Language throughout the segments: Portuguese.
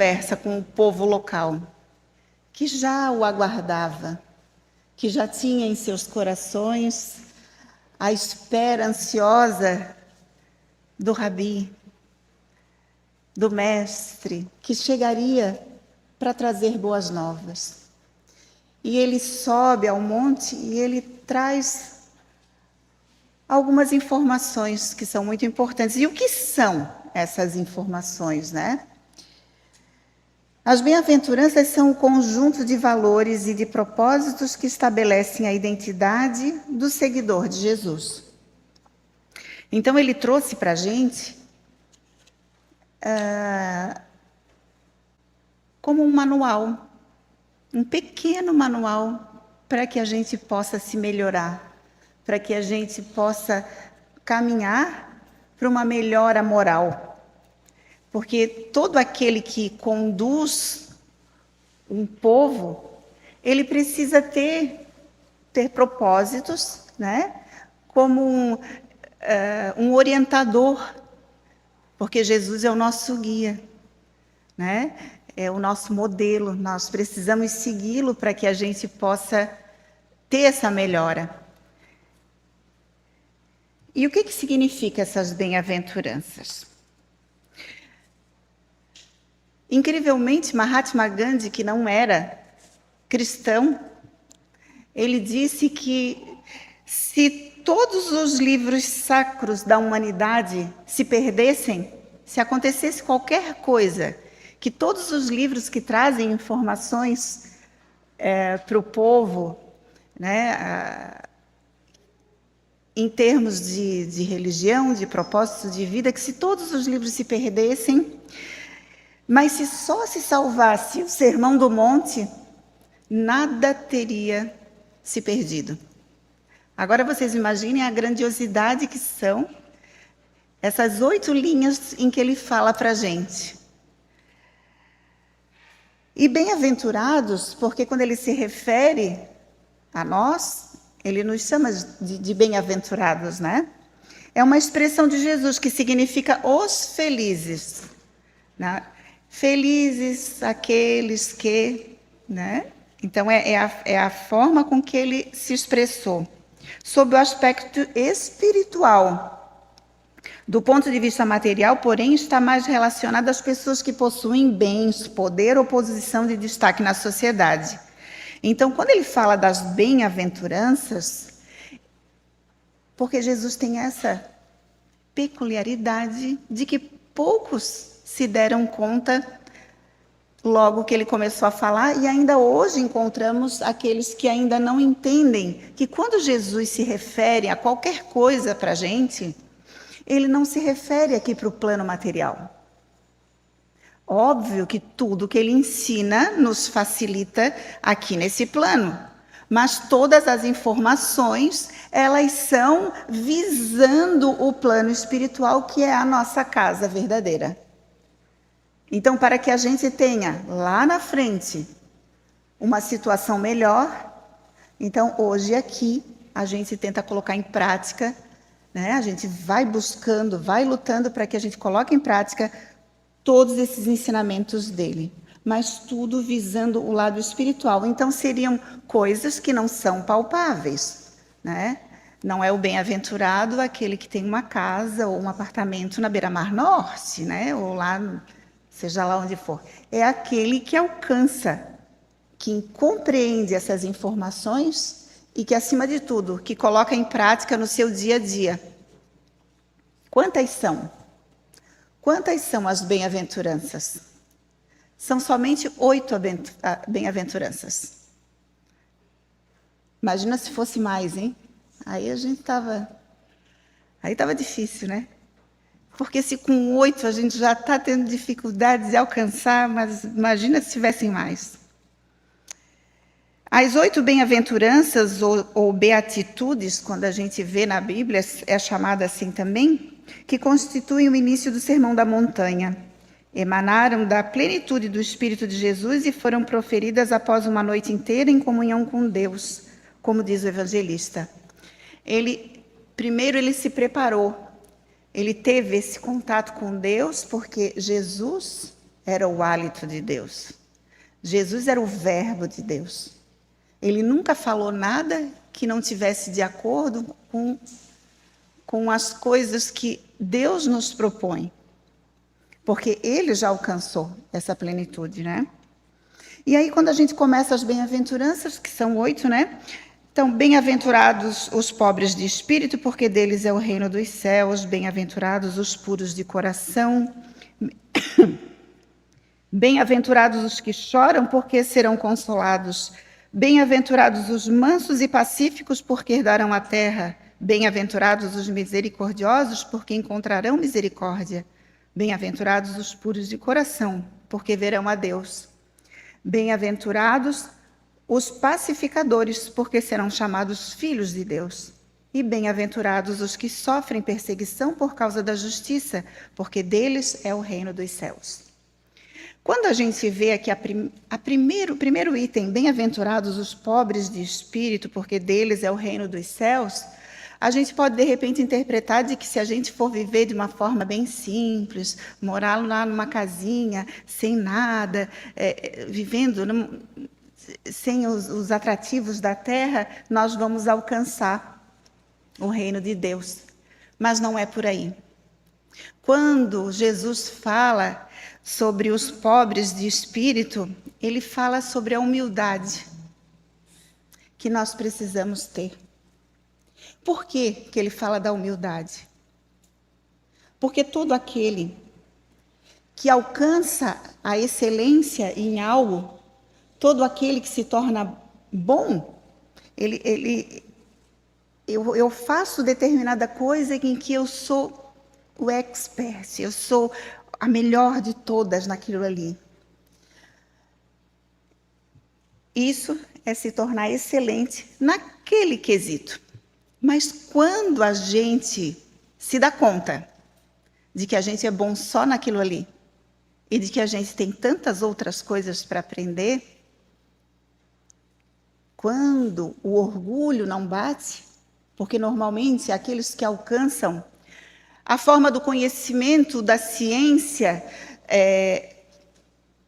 conversa com o povo local, que já o aguardava, que já tinha em seus corações a espera ansiosa do Rabi, do mestre, que chegaria para trazer boas novas. E ele sobe ao monte e ele traz algumas informações que são muito importantes. E o que são essas informações, né? As bem-aventuranças são um conjunto de valores e de propósitos que estabelecem a identidade do seguidor de Jesus. Então, ele trouxe para a gente como um manual, um pequeno manual para que a gente possa se melhorar, para que a gente possa caminhar para uma melhora moral. Porque todo aquele que conduz um povo, ele precisa ter propósitos, né? Como um orientador, porque Jesus é o nosso guia, né? É o nosso modelo, nós precisamos segui-lo para que a gente possa ter essa melhora. E o que significa essas bem-aventuranças? Incrivelmente, Mahatma Gandhi, que não era cristão, ele disse que se todos os livros sacros da humanidade se perdessem, se acontecesse qualquer coisa, que todos os livros que trazem informações para o povo, né, em termos de religião, de propósito de vida, que se todos os livros se perdessem, mas se só se salvasse o Sermão do Monte, nada teria se perdido. Agora vocês imaginem a grandiosidade que são essas 8 linhas em que ele fala para a gente. E bem-aventurados, porque quando ele se refere a nós, ele nos chama de bem-aventurados, né? É uma expressão de Jesus que significa os felizes, né? Felizes aqueles que, né? Então, é a forma com que ele se expressou. Sob o aspecto espiritual, do ponto de vista material, porém, está mais relacionado às pessoas que possuem bens, poder ou posição de destaque na sociedade. Então, quando ele fala das bem-aventuranças, porque Jesus tem essa peculiaridade de que poucos se deram conta logo que ele começou a falar, e ainda hoje encontramos aqueles que ainda não entendem que quando Jesus se refere a qualquer coisa para a gente, ele não se refere aqui para o plano material. Óbvio que tudo que ele ensina nos facilita aqui nesse plano, mas todas as informações, elas são visando o plano espiritual, que é a nossa casa verdadeira. Então, para que a gente tenha lá na frente uma situação melhor, então hoje aqui a gente tenta colocar em prática, né? A gente vai buscando, vai lutando para que a gente coloque em prática todos esses ensinamentos dele, mas tudo visando o lado espiritual. Então seriam coisas que não são palpáveis, né? Não é o bem-aventurado aquele que tem uma casa ou um apartamento na beira-mar norte, né? Ou lá, seja lá onde for. É aquele que alcança, que compreende essas informações e que, acima de tudo, que coloca em prática no seu dia a dia. Quantas são? Quantas são as bem-aventuranças? São somente 8 bem-aventuranças. Imagina se fosse mais, hein? Aí a gente estava... Aí estava difícil, né? Porque se com 8 a gente já está tendo dificuldade de alcançar, mas imagina se tivessem mais. As 8 bem-aventuranças ou beatitudes, quando a gente vê na Bíblia, é chamada assim também, que constituem o início do Sermão da Montanha. Emanaram da plenitude do Espírito de Jesus e foram proferidas após uma noite inteira em comunhão com Deus, como diz o evangelista. Primeiro ele se preparou, ele teve esse contato com Deus, porque Jesus era o hálito de Deus. Jesus era o verbo de Deus. Ele nunca falou nada que não tivesse de acordo com as coisas que Deus nos propõe. Porque ele já alcançou essa plenitude, né? E aí, quando a gente começa as bem-aventuranças, que são 8, né? Então, bem-aventurados os pobres de espírito, porque deles é o reino dos céus. Bem-aventurados os puros de coração. Bem-aventurados os que choram, porque serão consolados. Bem-aventurados os mansos e pacíficos, porque herdarão a terra. Bem-aventurados os misericordiosos, porque encontrarão misericórdia. Bem-aventurados os puros de coração, porque verão a Deus. Bem-aventurados os pacificadores, porque serão chamados filhos de Deus. E bem-aventurados os que sofrem perseguição por causa da justiça, porque deles é o reino dos céus. Quando a gente vê aqui o primeiro item, bem-aventurados os pobres de espírito, porque deles é o reino dos céus, a gente pode, de repente, interpretar de que se a gente for viver de uma forma bem simples, morar lá numa casinha, sem nada, vivendo sem os atrativos da terra, nós vamos alcançar o reino de Deus. Mas não é por aí. Quando Jesus fala sobre os pobres de espírito, ele fala sobre a humildade que nós precisamos ter. Por que ele fala da humildade? Porque todo aquele que alcança a excelência em algo, todo aquele que se torna bom, eu faço determinada coisa em que eu sou o expert, eu sou a melhor de todas naquilo ali. Isso é se tornar excelente naquele quesito. Mas quando a gente se dá conta de que a gente é bom só naquilo ali e de que a gente tem tantas outras coisas para aprender, quando o orgulho não bate, porque normalmente aqueles que alcançam a forma do conhecimento, da ciência,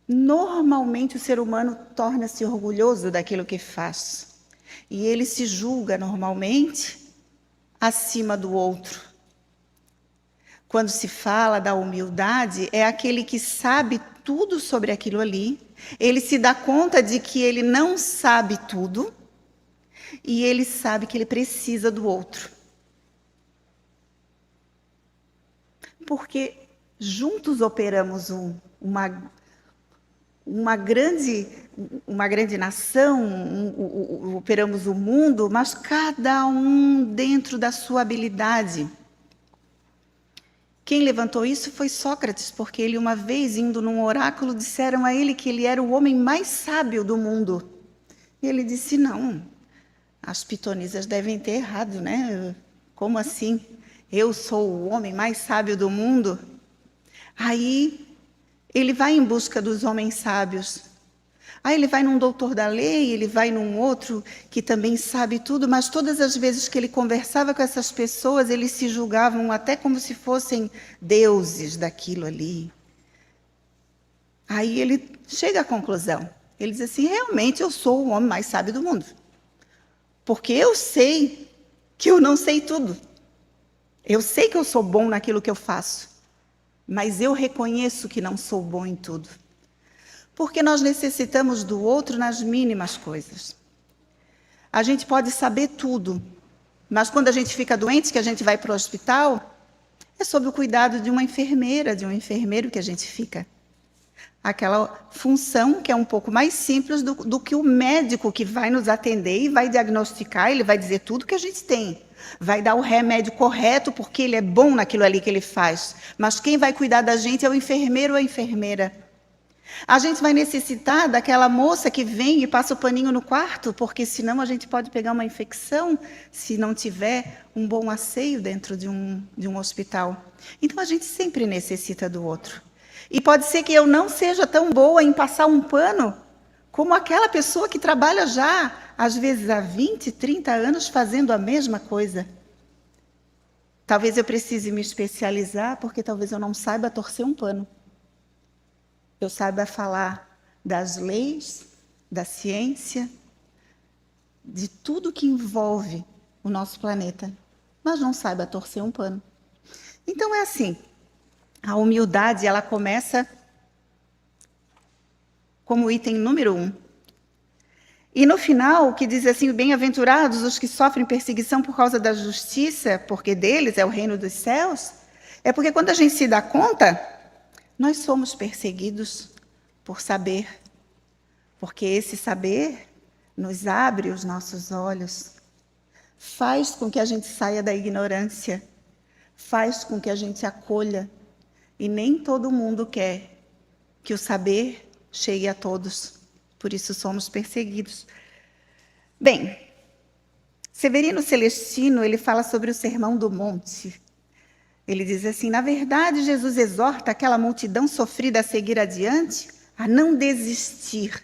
normalmente o ser humano torna-se orgulhoso daquilo que faz. E ele se julga normalmente acima do outro. Quando se fala da humildade, é aquele que sabe tudo sobre aquilo ali, ele se dá conta de que ele não sabe tudo e ele sabe que ele precisa do outro. Porque juntos operamos uma grande nação, operamos o mundo, mas cada um dentro da sua habilidade. Quem levantou isso foi Sócrates, porque ele uma vez, indo num oráculo, disseram a ele que ele era o homem mais sábio do mundo. E ele disse, não, as pitonisas devem ter errado, né? Como assim? Eu sou o homem mais sábio do mundo? Aí ele vai em busca dos homens sábios. Aí ele vai num doutor da lei, ele vai num outro que também sabe tudo, mas todas as vezes que ele conversava com essas pessoas, eles se julgavam até como se fossem deuses daquilo ali. Aí ele chega à conclusão. Ele diz assim, realmente eu sou o homem mais sábio do mundo. Porque eu sei que eu não sei tudo. Eu sei que eu sou bom naquilo que eu faço. Mas eu reconheço que não sou bom em tudo. Porque nós necessitamos do outro nas mínimas coisas. A gente pode saber tudo, mas quando a gente fica doente, que a gente vai para o hospital, é sob o cuidado de uma enfermeira, de um enfermeiro que a gente fica. Aquela função que é um pouco mais simples do que o médico que vai nos atender e vai diagnosticar, ele vai dizer tudo que a gente tem. Vai dar o remédio correto, porque ele é bom naquilo ali que ele faz. Mas quem vai cuidar da gente é o enfermeiro ou a enfermeira. A gente vai necessitar daquela moça que vem e passa o paninho no quarto, porque senão a gente pode pegar uma infecção se não tiver um bom asseio dentro de um hospital. Então a gente sempre necessita do outro. E pode ser que eu não seja tão boa em passar um pano como aquela pessoa que trabalha já, às vezes há 20, 30 anos, fazendo a mesma coisa. Talvez eu precise me especializar, porque talvez eu não saiba torcer um pano. eu saiba falar das leis, da ciência, de tudo que envolve o nosso planeta, mas não saiba torcer um pano. Então é assim, a humildade ela começa como item número 1. E no final, que diz assim, bem-aventurados os que sofrem perseguição por causa da justiça, porque deles é o reino dos céus, é porque quando a gente se dá conta, nós somos perseguidos por saber, porque esse saber nos abre os nossos olhos, faz com que a gente saia da ignorância, faz com que a gente acolha, e nem todo mundo quer que o saber chegue a todos, por isso somos perseguidos. Bem, Severino Celestino, ele fala sobre o Sermão do Monte. Ele diz assim, na verdade, Jesus exorta aquela multidão sofrida a seguir adiante, a não desistir.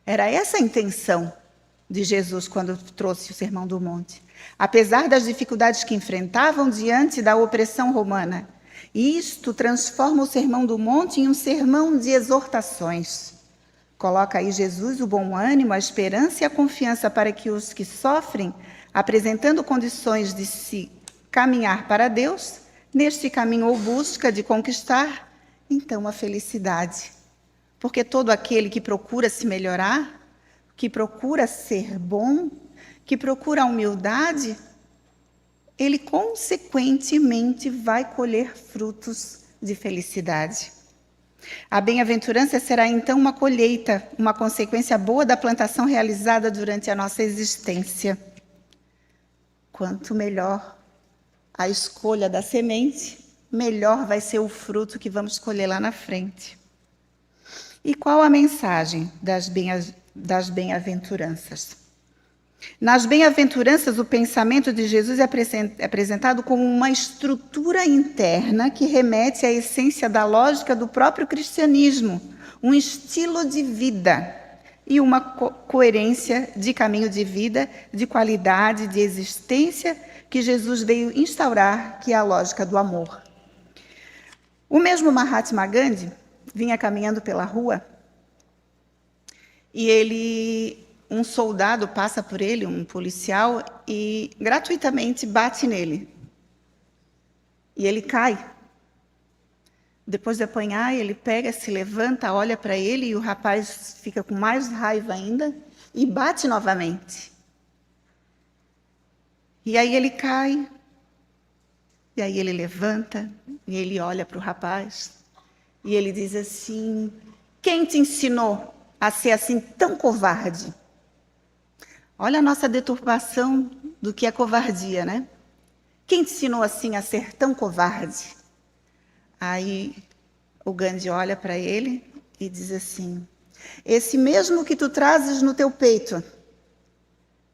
Era essa a intenção de Jesus quando trouxe o Sermão do Monte. Apesar das dificuldades que enfrentavam diante da opressão romana. Isto transforma o Sermão do Monte em um sermão de exortações. Coloca aí Jesus o bom ânimo, a esperança e a confiança para que os que sofrem, apresentando condições de se caminhar para Deus, neste caminho ou busca de conquistar, então, a felicidade. Porque todo aquele que procura se melhorar, que procura ser bom, que procura a humildade, ele consequentemente vai colher frutos de felicidade. A bem-aventurança será então uma colheita, uma consequência boa da plantação realizada durante a nossa existência. Quanto melhor a escolha da semente, melhor vai ser o fruto que vamos colher lá na frente. E qual a mensagem das bem-aventuranças? Nas bem-aventuranças, o pensamento de Jesus é apresentado como uma estrutura interna que remete à essência da lógica do próprio cristianismo, um estilo de vida e uma coerência de caminho de vida, de qualidade, de existência que Jesus veio instaurar, que é a lógica do amor. O mesmo Mahatma Gandhi vinha caminhando pela rua e um soldado passa por ele, um policial, e gratuitamente bate nele. E ele cai. Depois de apanhar, ele pega, se levanta, olha para ele e o rapaz fica com mais raiva ainda e bate novamente. E aí ele cai, e aí ele levanta, e ele olha para o rapaz, e ele diz assim, quem te ensinou a ser assim tão covarde? Olha a nossa deturpação do que é covardia, né? Quem te ensinou assim a ser tão covarde? Aí o Gandhi olha para ele e diz assim, esse mesmo que tu trazes no teu peito.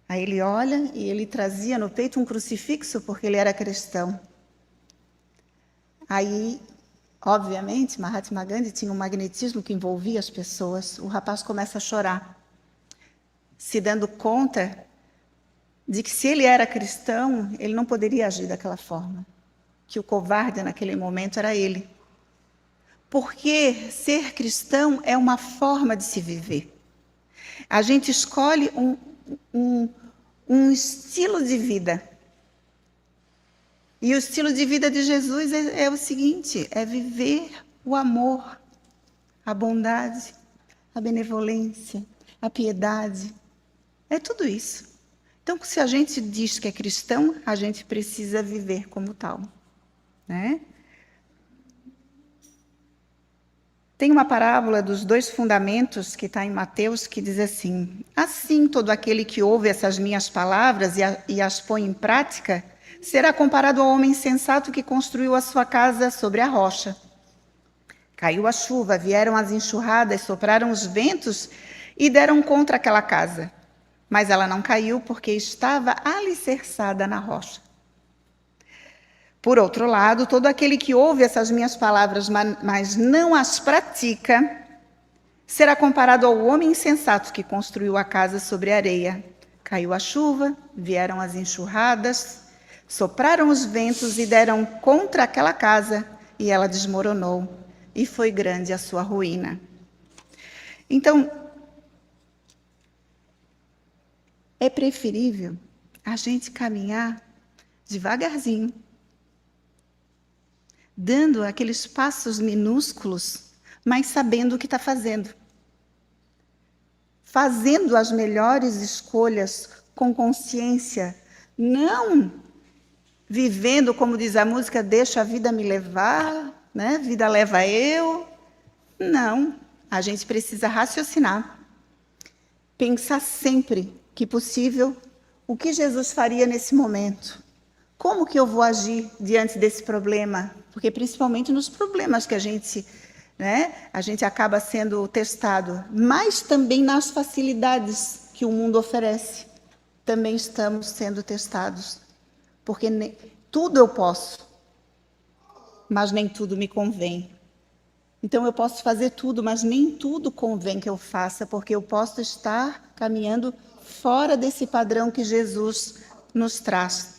Aí ele olha e ele trazia no peito um crucifixo porque ele era cristão. Aí, obviamente, Mahatma Gandhi tinha um magnetismo que envolvia as pessoas. O rapaz começa a chorar, se dando conta de que se ele era cristão, ele não poderia agir daquela forma, que o covarde naquele momento era ele. Porque ser cristão é uma forma de se viver. A gente escolhe um estilo de vida. E o estilo de vida de Jesus é o seguinte, é viver o amor, a bondade, a benevolência, a piedade. É tudo isso. Então, se a gente diz que é cristão, a gente precisa viver como tal, né? Tem uma parábola dos 2 fundamentos que está em Mateus, que diz assim, assim todo aquele que ouve essas minhas palavras e as põe em prática, será comparado ao homem sensato que construiu a sua casa sobre a rocha. Caiu a chuva, vieram as enxurradas, sopraram os ventos e deram contra aquela casa. Mas ela não caiu porque estava alicerçada na rocha. Por outro lado, todo aquele que ouve essas minhas palavras, mas não as pratica, será comparado ao homem insensato que construiu a casa sobre a areia. Caiu a chuva, vieram as enxurradas, sopraram os ventos e deram contra aquela casa, e ela desmoronou. e foi grande a sua ruína. Então, é preferível a gente caminhar devagarzinho, dando aqueles passos minúsculos, mas sabendo o que está fazendo. Fazendo as melhores escolhas com consciência, não vivendo, como diz a música, deixa a vida me levar, né? Vida leva eu. Não, a gente precisa raciocinar, pensar sempre que possível o que Jesus faria nesse momento. Como que eu vou agir diante desse problema? Porque principalmente nos problemas que a gente acaba sendo testado, mas também nas facilidades que o mundo oferece, também estamos sendo testados. Porque tudo eu posso, mas nem tudo me convém. Então eu posso fazer tudo, mas nem tudo convém que eu faça, porque eu posso estar caminhando fora desse padrão que Jesus nos traz.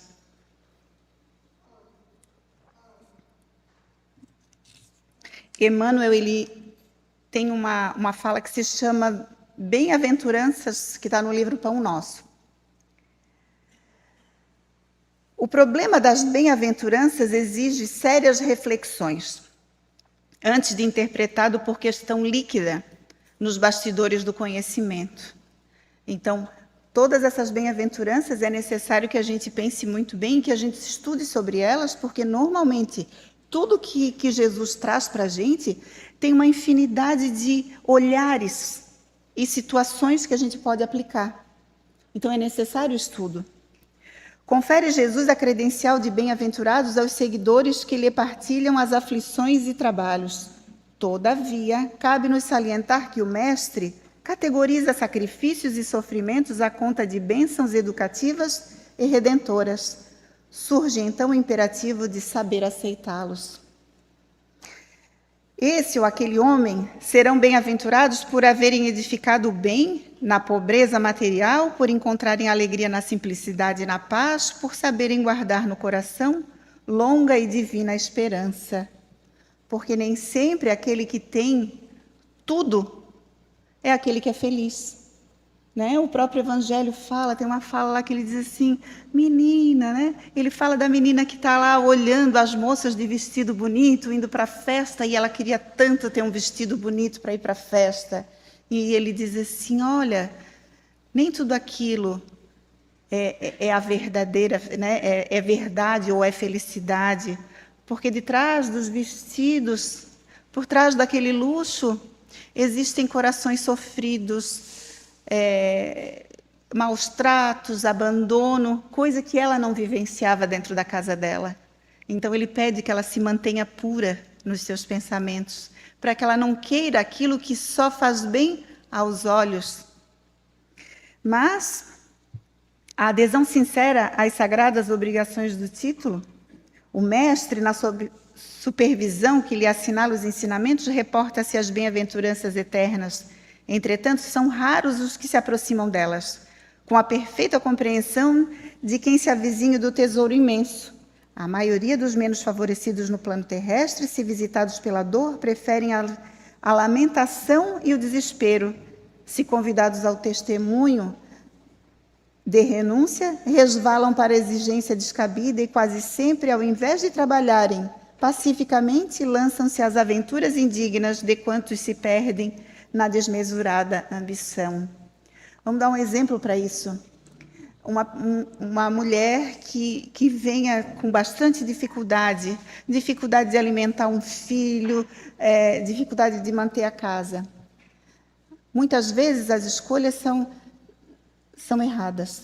Emmanuel, ele tem uma fala que se chama Bem-aventuranças, que está no livro Pão Nosso. O problema das bem-aventuranças exige sérias reflexões, antes de interpretado por questão líquida nos bastidores do conhecimento. Então, todas essas bem-aventuranças é necessário que a gente pense muito bem, que a gente estude sobre elas, porque normalmente tudo que Jesus traz para a gente tem uma infinidade de olhares e situações que a gente pode aplicar. Então é necessário estudo. Confere Jesus a credencial de bem-aventurados aos seguidores que lhe partilham as aflições e trabalhos. Todavia, cabe-nos salientar que o Mestre categoriza sacrifícios e sofrimentos à conta de bênçãos educativas e redentoras. Surge então o imperativo de saber aceitá-los. Esse ou aquele homem serão bem-aventurados por haverem edificado o bem na pobreza material, por encontrarem alegria na simplicidade e na paz, por saberem guardar no coração longa e divina esperança. Porque nem sempre aquele que tem tudo é aquele que é feliz. Né? O próprio Evangelho fala, tem uma fala lá que ele diz assim, menina, né? Ele fala da menina que está lá olhando as moças de vestido bonito, indo para a festa, e ela queria tanto ter um vestido bonito para ir para a festa. E ele diz assim, olha, nem tudo aquilo é a verdadeira, né? É verdade ou é felicidade, porque de trás dos vestidos, por trás daquele luxo, existem corações sofridos, maus tratos, abandono, coisa que ela não vivenciava dentro da casa dela. Então ele pede que ela se mantenha pura nos seus pensamentos, para que ela não queira aquilo que só faz bem aos olhos. Mas a adesão sincera às sagradas obrigações do título, o mestre, na supervisão que lhe assinala os ensinamentos, reporta-se às bem-aventuranças eternas. Entretanto, são raros os que se aproximam delas, com a perfeita compreensão de quem se avizinha do tesouro imenso. A maioria dos menos favorecidos no plano terrestre, se visitados pela dor, preferem a lamentação e o desespero. Se convidados ao testemunho de renúncia, resvalam para a exigência descabida e quase sempre, ao invés de trabalharem pacificamente, lançam-se às aventuras indignas de quantos se perdem na desmesurada ambição. Vamos dar um exemplo para isso. Uma mulher que venha com bastante dificuldade de alimentar um filho, dificuldade de manter a casa. Muitas vezes as escolhas são erradas.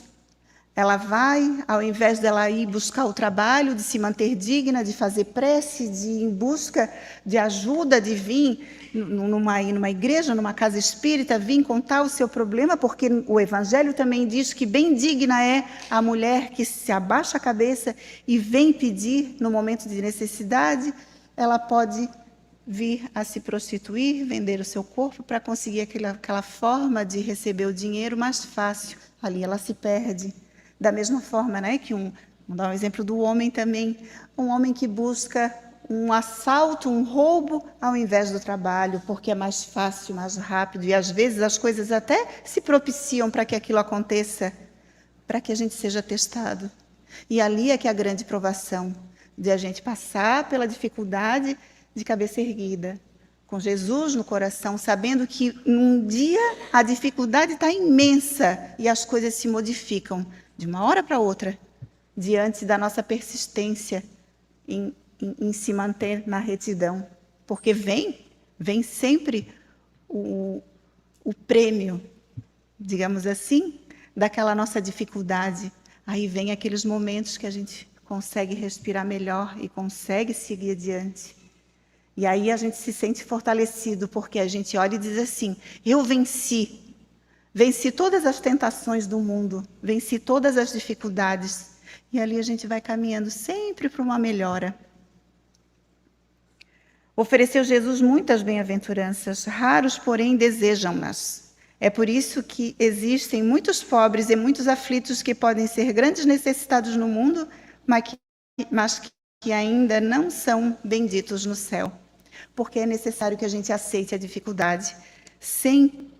Ela vai, ao invés dela ir buscar o trabalho, de se manter digna, de fazer prece, de ir em busca de ajuda, de vir numa igreja, numa casa espírita, vir contar o seu problema, porque o Evangelho também diz que bem digna é a mulher que se abaixa a cabeça e vem pedir no momento de necessidade. Ela pode vir a se prostituir, vender o seu corpo para conseguir aquela forma de receber o dinheiro mais fácil. Ali ela se perde. Da mesma forma, né, que vamos dar um exemplo do homem também, um homem que busca um assalto, um roubo, ao invés do trabalho, porque é mais fácil, mais rápido, e às vezes as coisas até se propiciam para que aquilo aconteça, para que a gente seja testado. E ali é que é a grande provação, de a gente passar pela dificuldade de cabeça erguida, com Jesus no coração, sabendo que um dia a dificuldade está imensa e as coisas se modificam de uma hora para outra, diante da nossa persistência em se manter na retidão. Porque vem sempre o prêmio, digamos assim, daquela nossa dificuldade. Aí vem aqueles momentos que a gente consegue respirar melhor e consegue seguir adiante. E aí a gente se sente fortalecido, porque a gente olha e diz assim: eu venci. Venci todas as tentações do mundo, venci todas as dificuldades. E ali a gente vai caminhando sempre para uma melhora. Ofereceu Jesus muitas bem-aventuranças, raros, porém, desejam-nas. É por isso que existem muitos pobres e muitos aflitos que podem ser grandes necessitados no mundo, mas que ainda não são benditos no céu. Porque é necessário que a gente aceite a dificuldade, sem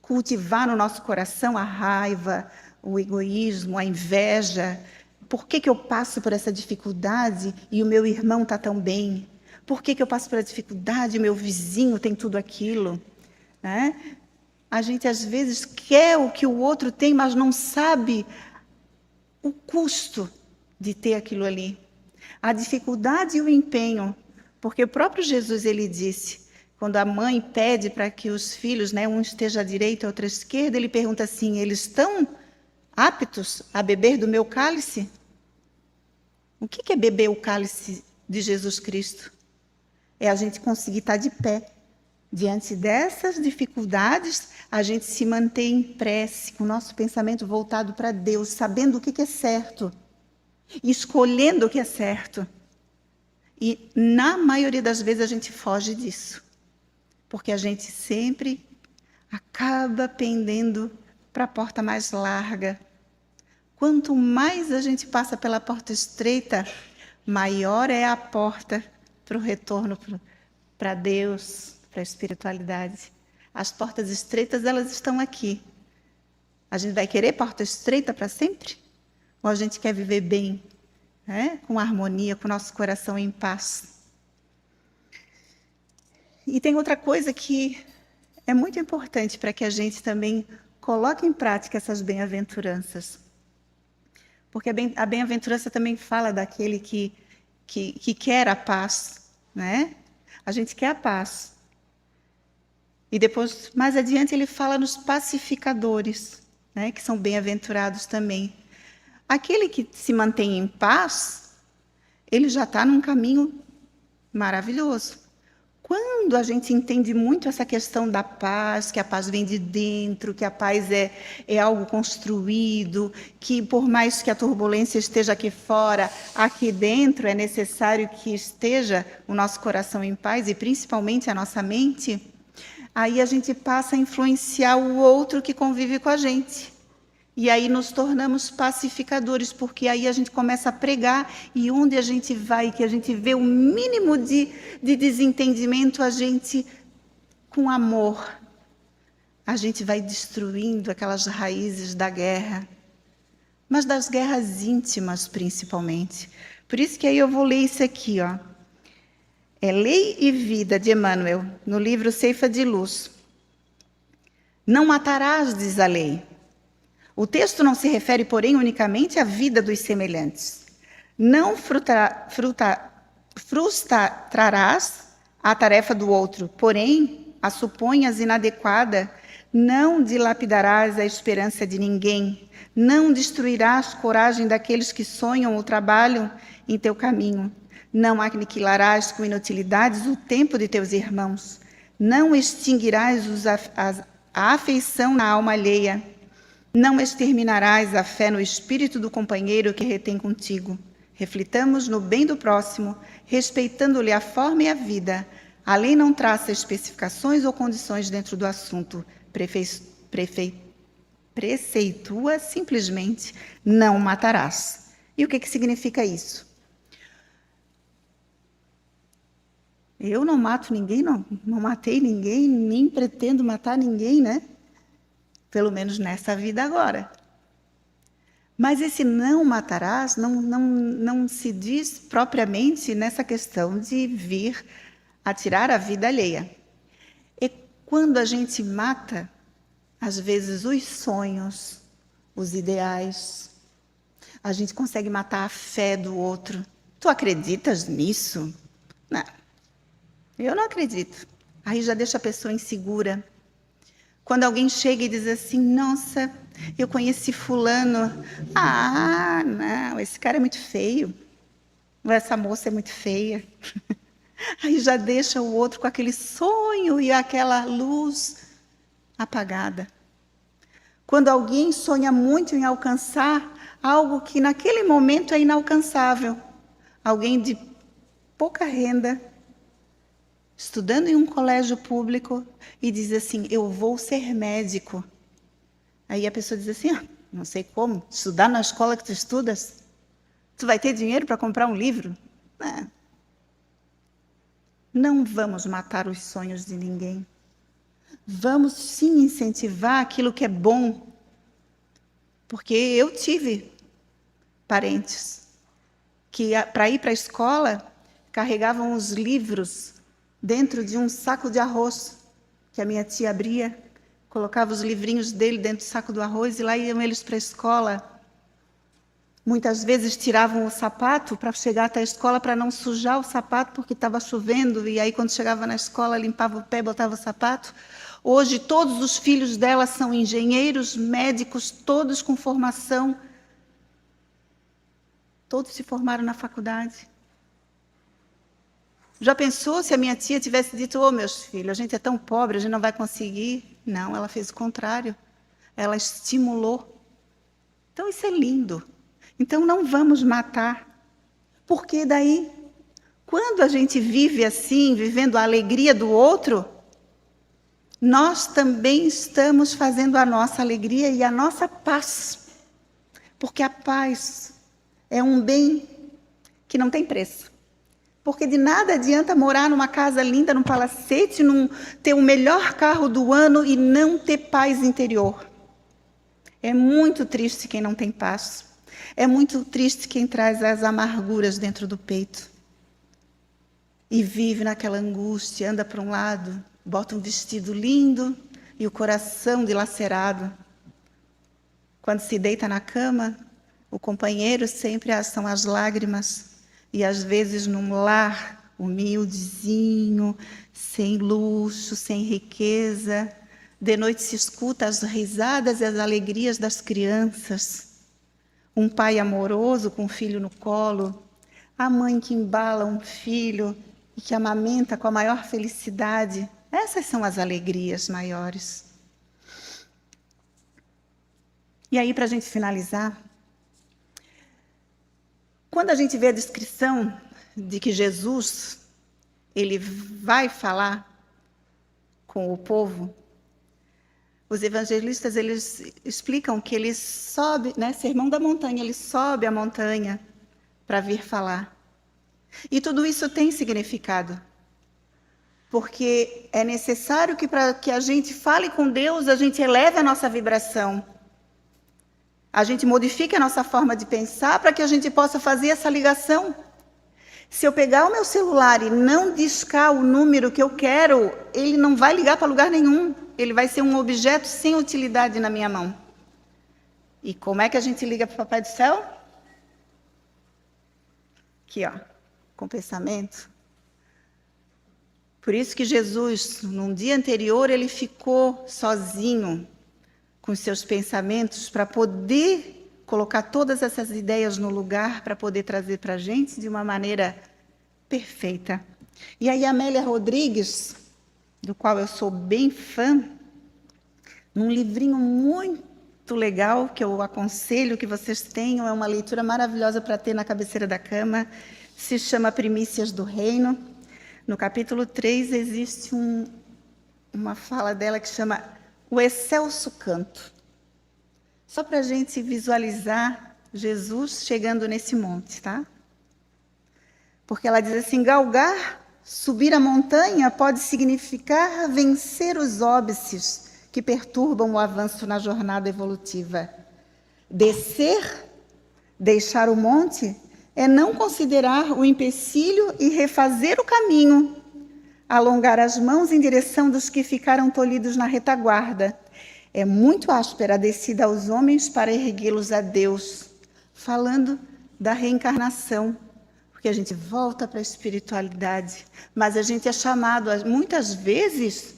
cultivar no nosso coração a raiva, o egoísmo, a inveja. Por que eu passo por essa dificuldade e o meu irmão está tão bem? Por que eu passo pela dificuldade e o meu vizinho tem tudo aquilo? Né? A gente, às vezes, quer o que o outro tem, mas não sabe o custo de ter aquilo ali. A dificuldade e o empenho. Porque o próprio Jesus, ele disse, quando a mãe pede para que os filhos, né, um esteja à direita e outro à esquerda, ele pergunta assim: eles estão aptos a beber do meu cálice? O que é beber o cálice de Jesus Cristo? É a gente conseguir estar de pé. Diante dessas dificuldades, a gente se mantém em prece, com o nosso pensamento voltado para Deus, sabendo o que é certo, escolhendo o que é certo. E, na maioria das vezes, a gente foge disso, porque a gente sempre acaba pendendo para a porta mais larga. Quanto mais a gente passa pela porta estreita, maior é a porta para o retorno para Deus, para a espiritualidade. As portas estreitas, elas estão aqui. A gente vai querer porta estreita para sempre? Ou a gente quer viver bem? Com harmonia, com o nosso coração em paz. E tem outra coisa que é muito importante para que a gente também coloque em prática essas bem-aventuranças. Porque a bem-aventurança também fala daquele que quer a paz, né? A gente quer a paz. E depois, mais adiante, ele fala nos pacificadores, né? Que são bem-aventurados também. Aquele que se mantém em paz, ele já está num caminho maravilhoso. Quando a gente entende muito essa questão da paz, que a paz vem de dentro, que a paz é algo construído, que por mais que a turbulência esteja aqui fora, aqui dentro é necessário que esteja o nosso coração em paz, e principalmente a nossa mente, aí a gente passa a influenciar o outro que convive com a gente. E aí nos tornamos pacificadores, porque aí a gente começa a pregar, e onde a gente vai, que a gente vê o mínimo de desentendimento, a gente, com amor, a gente vai destruindo aquelas raízes da guerra, mas das guerras íntimas, principalmente. Por isso que aí eu vou ler isso aqui, ó. É Lei e Vida, de Emmanuel, no livro Ceifa de Luz. Não matarás, diz a lei. O texto não se refere, porém, unicamente à vida dos semelhantes. Não frustrarás a tarefa do outro, porém, a suponhas inadequada. Não dilapidarás a esperança de ninguém. Não destruirás a coragem daqueles que sonham ou trabalham em teu caminho. Não aniquilarás com inutilidades o tempo de teus irmãos. Não extinguirás a afeição na alma alheia. Não exterminarás a fé no espírito do companheiro que retém contigo. Reflitamos no bem do próximo, respeitando-lhe a forma e a vida. A lei não traça especificações ou condições dentro do assunto. Preceitua simplesmente: não matarás. E o que significa isso? Eu não mato ninguém, não matei ninguém, nem pretendo matar ninguém, né? Pelo menos nessa vida agora. Mas esse não matarás não se diz propriamente nessa questão de vir a tirar a vida alheia. E quando a gente mata, às vezes, os sonhos, os ideais, a gente consegue matar a fé do outro. Tu acreditas nisso? Não, eu não acredito. Aí já deixa a pessoa insegura. Quando alguém chega e diz assim, nossa, eu conheci fulano. Ah, não, esse cara é muito feio. Ou essa moça é muito feia. Aí já deixa o outro com aquele sonho e aquela luz apagada. Quando alguém sonha muito em alcançar algo que naquele momento é inalcançável. Alguém de pouca renda, estudando em um colégio público e diz assim, eu vou ser médico. Aí a pessoa diz assim, não sei como, estudar na escola que tu estudas? Tu vai ter dinheiro para comprar um livro? Não vamos matar os sonhos de ninguém. Vamos sim incentivar aquilo que é bom. Porque eu tive parentes que, para ir para a escola, carregavam os livros dentro de um saco de arroz que a minha tia abria, colocava os livrinhos dele dentro do saco do arroz e lá iam eles para a escola. Muitas vezes tiravam o sapato para chegar até a escola para não sujar o sapato porque estava chovendo e aí quando chegava na escola limpava o pé, botava o sapato. Hoje todos os filhos dela são engenheiros, médicos, todos com formação. Todos se formaram na faculdade. Já pensou se a minha tia tivesse dito, meus filhos, a gente é tão pobre, a gente não vai conseguir? Não, ela fez o contrário. Ela estimulou. Então isso é lindo. Então não vamos matar. Porque daí, quando a gente vive assim, vivendo a alegria do outro, nós também estamos fazendo a nossa alegria e a nossa paz. Porque a paz é um bem que não tem preço. Porque de nada adianta morar numa casa linda, num palacete, ter o melhor carro do ano e não ter paz interior. É muito triste quem não tem paz. É muito triste quem traz as amarguras dentro do peito. E vive naquela angústia, anda para um lado, bota um vestido lindo e o coração dilacerado. Quando se deita na cama, o companheiro sempre são as lágrimas. E às vezes num lar humildezinho, sem luxo, sem riqueza, de noite se escuta as risadas e as alegrias das crianças. Um pai amoroso com um filho no colo, a mãe que embala um filho e que amamenta com a maior felicidade. Essas são as alegrias maiores. E aí, para a gente finalizar, quando a gente vê a descrição de que Jesus, ele vai falar com o povo, os evangelistas, eles explicam que ele sobe, né, Sermão da Montanha, ele sobe a montanha para vir falar. E tudo isso tem significado, porque é necessário que para que a gente fale com Deus, a gente eleve a nossa vibração. A gente modifique a nossa forma de pensar para que a gente possa fazer essa ligação. Se eu pegar o meu celular e não discar o número que eu quero, ele não vai ligar para lugar nenhum. Ele vai ser um objeto sem utilidade na minha mão. E como é que a gente liga para o Papai do Céu? Aqui, com pensamento. Por isso que Jesus, num dia anterior, ele ficou sozinho com seus pensamentos para poder colocar todas essas ideias no lugar, para poder trazer para a gente de uma maneira perfeita. E aí a Amélia Rodrigues, do qual eu sou bem fã, num livrinho muito legal, que eu aconselho que vocês tenham, é uma leitura maravilhosa para ter na cabeceira da cama, se chama Primícias do Reino. No capítulo 3 existe uma fala dela que chama O Excelso Canto. Só para a gente visualizar Jesus chegando nesse monte, tá? Porque ela diz assim, galgar Subir a montanha pode significar vencer os óbices que perturbam o avanço na jornada evolutiva. Descer, deixar o monte, é não considerar o empecilho e refazer o caminho, alongar as mãos em direção dos que ficaram tolhidos na retaguarda. É muito áspera a descida aos homens para erguê-los a Deus, falando da reencarnação, porque a gente volta para a espiritualidade, mas a gente é chamado, muitas vezes,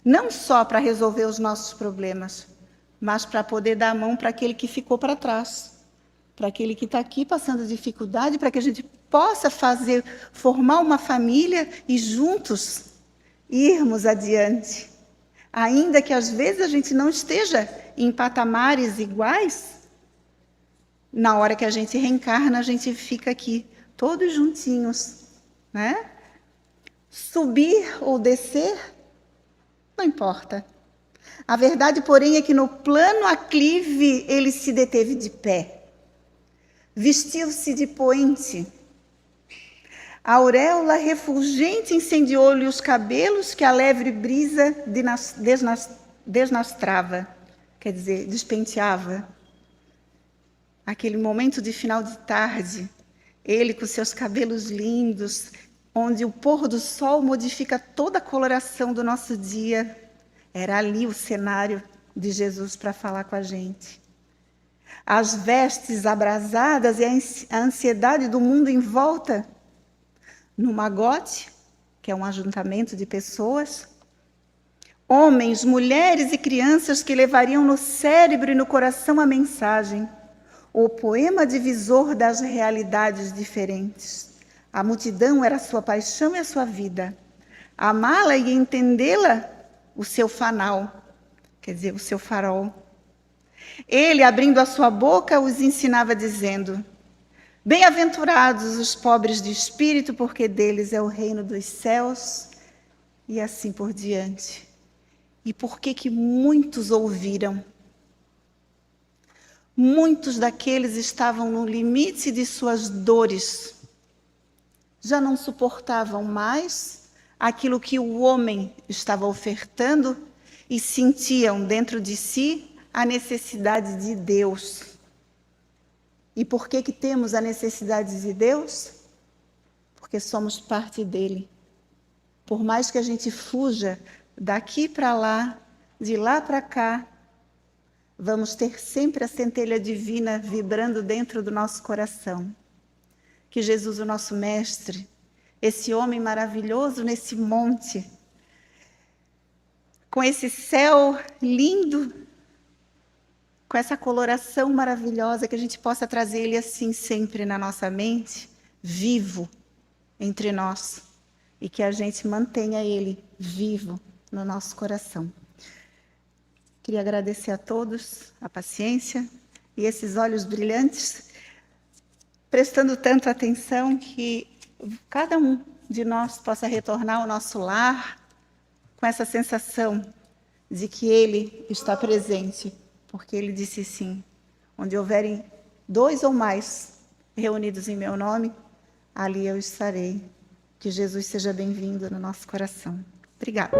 não só para resolver os nossos problemas, mas para poder dar a mão para aquele que ficou para trás, para aquele que está aqui passando dificuldade, para que a gente possa formar uma família e juntos irmos adiante. Ainda que às vezes a gente não esteja em patamares iguais, na hora que a gente reencarna, a gente fica aqui, todos juntinhos, né? Subir ou descer, não importa. A verdade, porém, é que no plano aclive ele se deteve de pé. Vestiu-se de poente. A auréola refulgente incendiou-lhe os cabelos que a leve brisa desnastrava, quer dizer, despenteava. Aquele momento de final de tarde, ele com seus cabelos lindos, onde o pôr do sol modifica toda a coloração do nosso dia, era ali o cenário de Jesus para falar com a gente. As vestes abrasadas e a ansiedade do mundo em volta, no magote, que é um ajuntamento de pessoas, homens, mulheres e crianças que levariam no cérebro e no coração a mensagem, o poema divisor das realidades diferentes. A multidão era a sua paixão e a sua vida. Amá-la e entendê-la, o seu fanal, quer dizer, o seu farol. Ele, abrindo a sua boca, os ensinava dizendo: bem-aventurados os pobres de espírito, porque deles é o reino dos céus, e assim por diante. E por que muitos ouviram? Muitos daqueles estavam no limite de suas dores. Já não suportavam mais aquilo que o homem estava ofertando e sentiam dentro de si a necessidade de Deus. E por que temos a necessidade de Deus? Porque somos parte dele. Por mais que a gente fuja daqui para lá, de lá para cá, vamos ter sempre a centelha divina vibrando dentro do nosso coração. Que Jesus, o nosso mestre, esse homem maravilhoso nesse monte, com esse céu lindo, com essa coloração maravilhosa, que a gente possa trazer ele assim sempre na nossa mente, vivo entre nós, e que a gente mantenha ele vivo no nosso coração. Queria agradecer a todos a paciência e esses olhos brilhantes, prestando tanta atenção, que cada um de nós possa retornar ao nosso lar com essa sensação de que ele está presente, porque ele disse sim: onde houverem 2 ou mais reunidos em meu nome, ali eu estarei. Que Jesus seja bem-vindo no nosso coração. Obrigada.